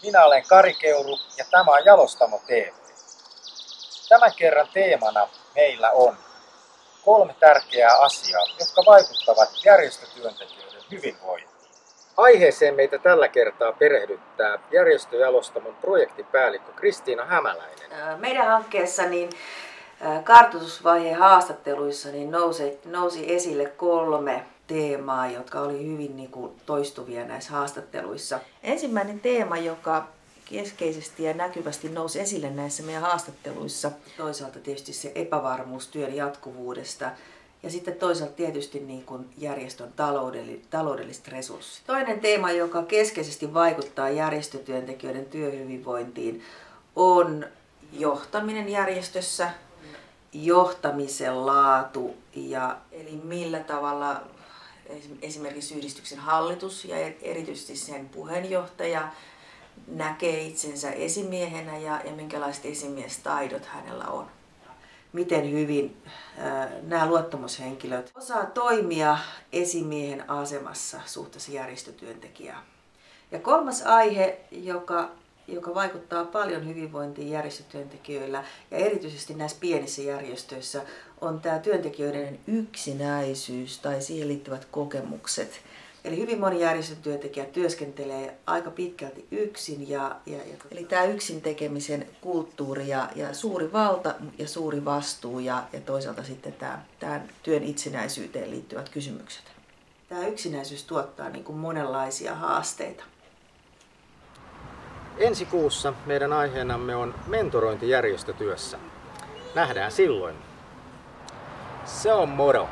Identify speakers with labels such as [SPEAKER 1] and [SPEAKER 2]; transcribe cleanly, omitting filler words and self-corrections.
[SPEAKER 1] Minä olen Kari Keuru ja tämä on Jalostamo TV. Tämän kerran teemana meillä on 3 tärkeää asiaa, jotka vaikuttavat järjestötyöntekijöiden hyvinvointiin. Aiheeseen meitä tällä kertaa perehdyttää Järjestöjalostamon projektipäällikkö Kristiina Hämäläinen.
[SPEAKER 2] Meidän hankkeessa kartoitusvaiheen haastatteluissa nousi esille 3 teemaa, jotka oli hyvin toistuvia näissä haastatteluissa. Ensimmäinen teema, joka keskeisesti ja näkyvästi nousi esille näissä meidän haastatteluissa, toisaalta tietysti se epävarmuus työn jatkuvuudesta ja sitten toisaalta tietysti järjestön taloudelliset resurssit. Toinen teema, joka keskeisesti vaikuttaa järjestötyöntekijöiden työhyvinvointiin, on johtaminen järjestössä, johtamisen laatu eli millä tavalla esimerkiksi yhdistyksen hallitus ja erityisesti sen puheenjohtaja näkee itsensä esimiehenä ja minkälaiset esimiestaidot hänellä on. Miten hyvin nämä luottamushenkilöt osaa toimia esimiehen asemassa suhteessa järjestötyöntekijään. Ja 3. aihe, joka vaikuttaa paljon hyvinvointiin järjestötyöntekijöillä ja erityisesti näissä pienissä järjestöissä, on tämä työntekijöiden yksinäisyys tai siihen liittyvät kokemukset. Eli hyvin moni järjestötyöntekijä työskentelee aika pitkälti yksin. Eli tämä yksin tekemisen kulttuuri ja suuri valta ja suuri vastuu ja toisaalta sitten tämä työn itsenäisyyteen liittyvät kysymykset. Tämä yksinäisyys tuottaa monenlaisia haasteita.
[SPEAKER 1] Ensi kuussa meidän aiheenamme on mentorointi järjestötyössä. Nähdään silloin. Se on moro!